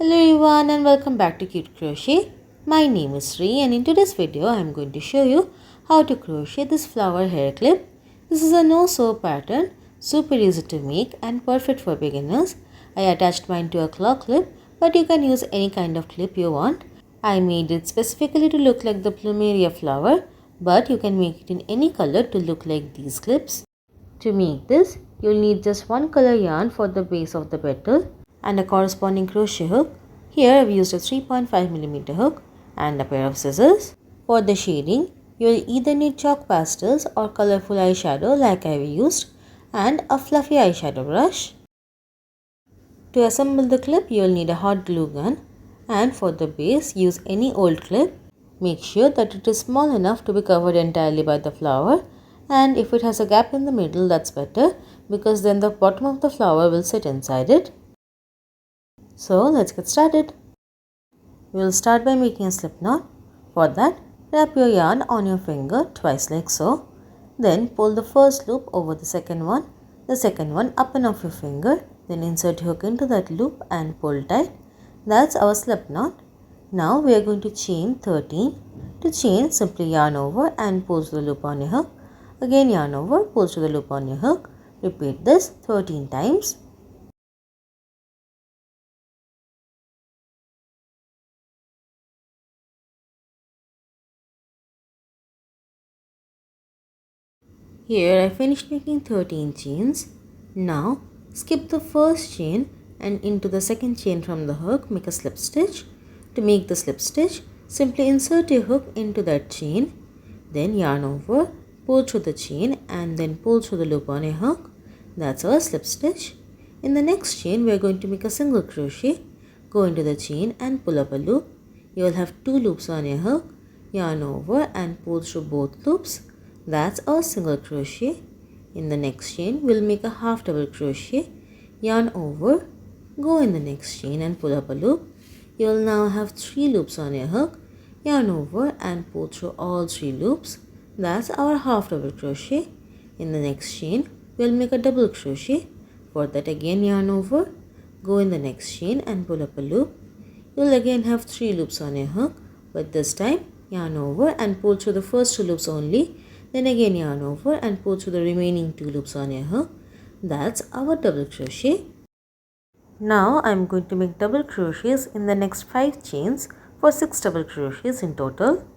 Hello everyone and welcome back to Cute Crochet. My name is Sri and in today's video I am going to show you how to crochet this flower hair clip. This is a no-sew pattern, super easy to make and perfect for beginners. I attached mine to a claw clip, but you can use any kind of clip you want. I made it specifically to look like the Plumeria flower, but you can make it in any color to look like these clips. To make this, you'll need just one color yarn for the base of the petal and a corresponding crochet hook. Here I've used a 3.5mm hook and a pair of scissors. For the shading, you'll either need chalk pastels or colorful eyeshadow like I've used and a fluffy eyeshadow brush. To assemble the clip, you'll need a hot glue gun, and for the base, use any old clip. Make sure that it is small enough to be covered entirely by the flower, and if it has a gap in the middle, that's better because then the bottom of the flower will sit inside it. So let's get started. We'll start by making a slip knot. For that, wrap your yarn on your finger twice like so. Then pull the first loop over the second one up and off your finger. Then insert your hook into that loop and pull tight. That's our slip knot. Now we are going to chain 13. To chain, simply yarn over and pull through the loop on your hook. Again yarn over, pull through the loop on your hook. Repeat this 13 times. Here I finished making 13 chains. Now skip the first chain and into the second chain from the hook make a slip stitch. To make the slip stitch, simply insert your hook into that chain, then yarn over, pull through the chain and then pull through the loop on your hook. That's our slip stitch. In the next chain we are going to make a single crochet. Go into the chain and pull up a loop. You will have 2 loops on your hook. Yarn over and pull through both loops. That's our single crochet. In the next chain, we'll make a half double crochet, yarn over, go in the next chain and pull up a loop. You'll now have 3 loops on your hook, yarn over and pull through all 3 loops. That's our half double crochet. In the next chain, we'll make a double crochet. For that again yarn over, go in the next chain and pull up a loop. You'll again have 3 loops on your hook, but this time yarn over and pull through the first 2 loops only. Then again yarn over and pull through the remaining 2 loops on your hook. That's our double crochet. Now I am going to make double crochets in the next 5 chains for 6 double crochets in total.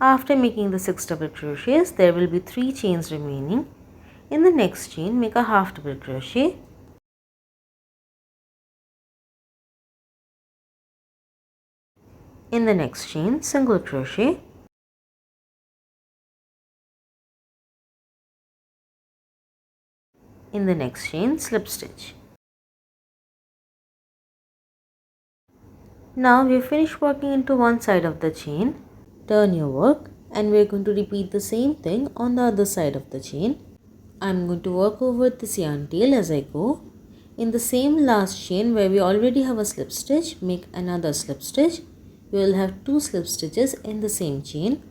After making the 6 double crochets, there will be 3 chains remaining. In the next chain, make a half double crochet. In the next chain, single crochet. In the next chain, slip stitch. Now we have finished working into one side of the chain. Turn your work and we are going to repeat the same thing on the other side of the chain. I am going to work over this yarn tail as I go. In the same last chain where we already have a slip stitch, make another slip stitch. We will have 2 slip stitches in the same chain.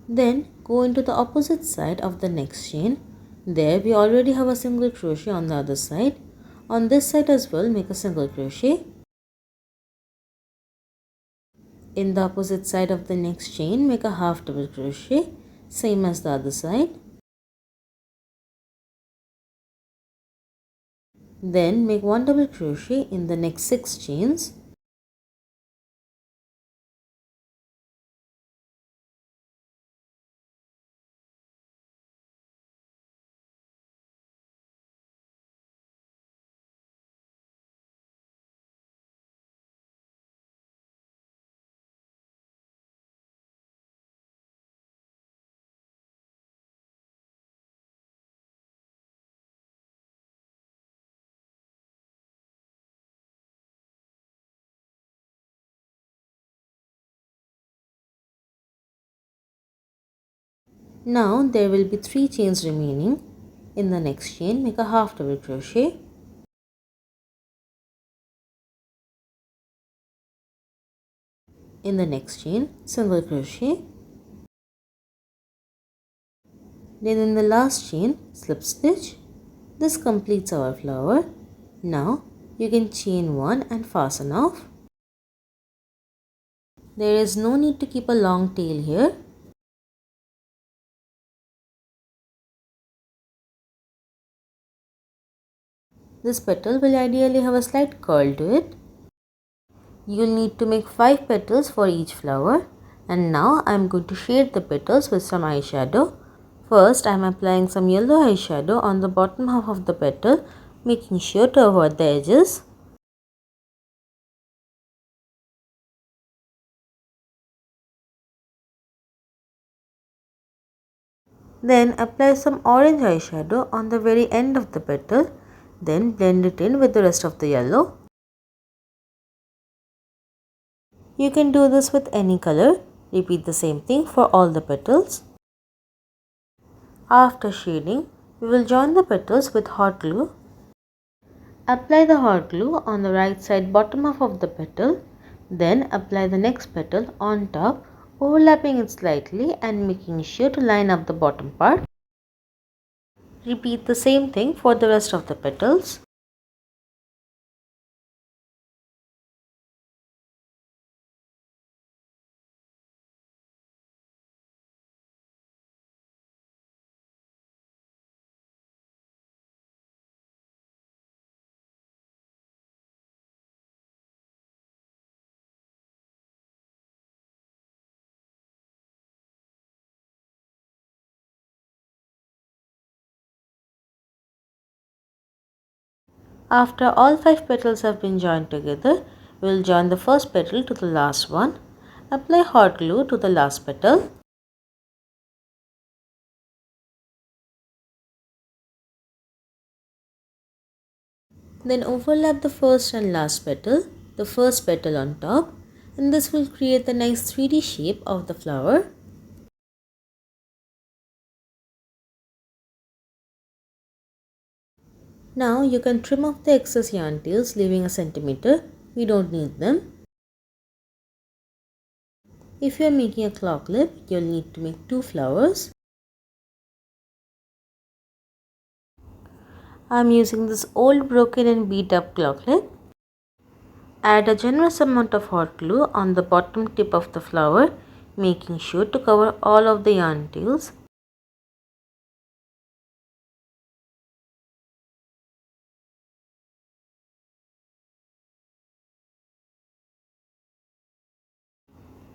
Then go into the opposite side of the next chain. There we already have a single crochet on the other side. On this side as well, make a single crochet. In the opposite side of the next chain, make a half double crochet, same as the other side. Then make 1 double crochet in the next 6 chains. Now there will be 3 chains remaining. In the next chain, make a half double crochet. In the next chain, single crochet. Then in the last chain, slip stitch. This completes our flower. Now you can chain 1 and fasten off. There is no need to keep a long tail here. This petal will ideally have a slight curl to it. You will need to make 5 petals for each flower. And now I am going to shade the petals with some eyeshadow. First I am applying some yellow eyeshadow on the bottom half of the petal, making sure to avoid the edges. Then apply some orange eyeshadow on the very end of the petal. Then blend it in with the rest of the yellow. You can do this with any color. Repeat the same thing for all the petals. After shading, we will join the petals with hot glue. Apply the hot glue on the right side bottom half of the petal. Then apply the next petal on top, overlapping it slightly and making sure to line up the bottom part. Repeat the same thing for the rest of the petals. After all 5 petals have been joined together, we will join the first petal to the last one. Apply hot glue to the last petal. Then overlap the first and last petal, the first petal on top, and this will create the nice 3D shape of the flower. Now you can trim off the excess yarn tails, leaving a centimeter. We don't need them. If you are making a claw clip, you'll need to make 2 flowers. I am using this old broken and beat up claw clip. Add a generous amount of hot glue on the bottom tip of the flower, making sure to cover all of the yarn tails.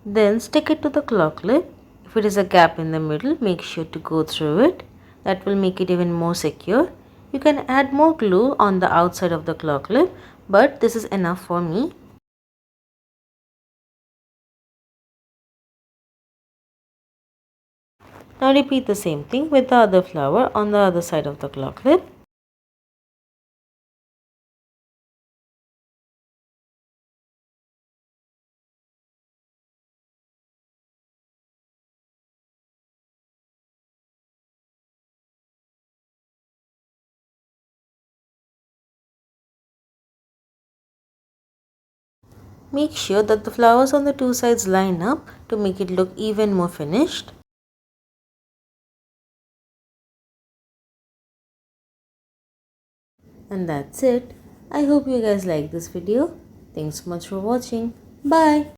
Then stick it to the claw clip. If it is a gap in the middle, make sure to go through it. That will make it even more secure. You can add more glue on the outside of the claw clip, but this is enough for me. Now repeat the same thing with the other flower on the other side of the claw clip. Make sure that the flowers on the 2 sides line up to make it look even more finished. And that's it. I hope you guys like this video. Thanks so much for watching. Bye.